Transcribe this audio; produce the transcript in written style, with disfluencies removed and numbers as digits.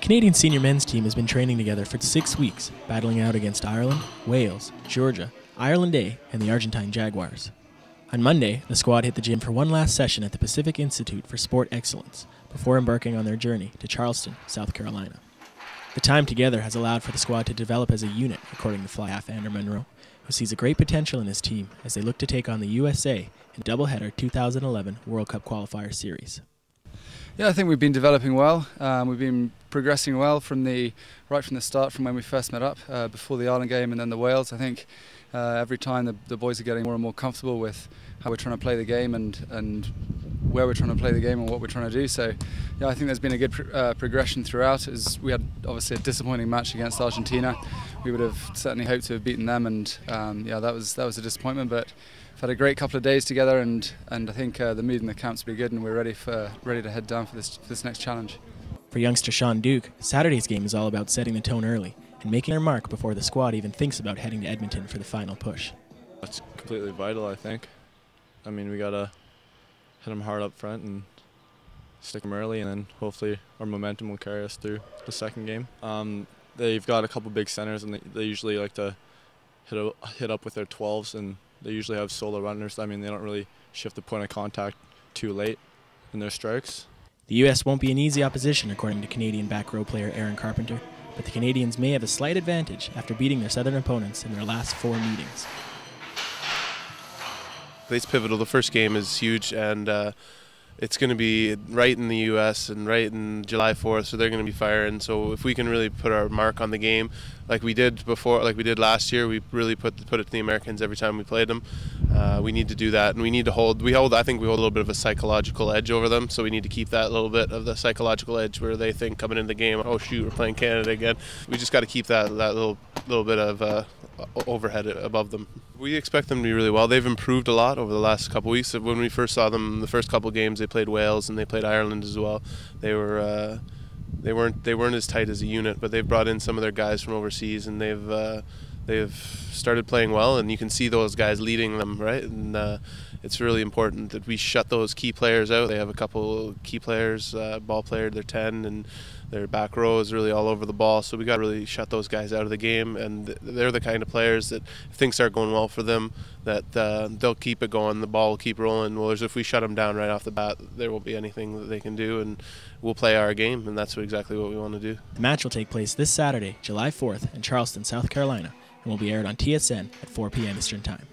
Canadian senior men's team has been training together for 6 weeks, battling out against Ireland, Wales, Georgia, Ireland A, and the Argentine Jaguars. On Monday, the squad hit the gym for one last session at the Pacific Institute for Sport Excellence before embarking on their journey to Charleston, South Carolina. The time together has allowed for the squad to develop as a unit, according to fly half Andrew Monroe, who sees a great potential in his team as they look to take on the USA in doubleheader 2011 World Cup Qualifier Series. Yeah, I think we've been developing well. We've been progressing well right from the start, from when we first met up before the Ireland game and then the Wales. I think every time the boys are getting more and more comfortable with how we're trying to play the game and where we're trying to play the game and what we're trying to do. So, yeah, I think there's been a good progression throughout. We had obviously a disappointing match against Argentina. We would have certainly hoped to have beaten them, and yeah, that was a disappointment. But we've had a great couple of days together, and I think the mood in the camp's been good, and we're ready to head down for this next challenge. For youngster Sean Duke, Saturday's game is all about setting the tone early and making their mark before the squad even thinks about heading to Edmonton for the final push. That's completely vital, I think. I mean, we gotta hit them hard up front and stick them early, and then hopefully our momentum will carry us through the second game. They've got a couple big centers, and they usually like to hit up with their 12s, and they usually have solo runners. I mean, they don't really shift the point of contact too late in their strikes. The U.S. won't be an easy opposition, according to Canadian back row player Aaron Carpenter, but the Canadians may have a slight advantage after beating their southern opponents in their last 4 meetings. It's pivotal. The first game is huge, and it's going to be right in the U.S. and right in July 4th, so they're going to be firing. So if we can really put our mark on the game, like we did before, like we did last year, we really put it to the Americans every time we played them. We need to do that, and we need to hold. I think we hold a little bit of a psychological edge over them. So we need to keep that little bit of the psychological edge where they think coming into the game, oh shoot, we're playing Canada again. We just got to keep that little bit of overhead above them. We expect them to do really well. They've improved a lot over the last couple of weeks. When we first saw them, the first couple of games, they played Wales and they played Ireland as well. They weren't as tight as a unit, but they've brought in some of their guys from overseas, and they've started playing well, and you can see those guys leading them, right? And it's really important that we shut those key players out. They have a couple key players, ball player, they're 10, and their back row is really all over the ball, so we got to really shut those guys out of the game. And they're the kind of players that if things start going well for them, that they'll keep it going, the ball will keep rolling. Whereas if we shut them down right off the bat, there won't be anything that they can do, and we'll play our game, and that's exactly what we want to do. The match will take place this Saturday, July 4th in Charleston, South Carolina, and will be aired on TSN at 4 p.m. Eastern Time.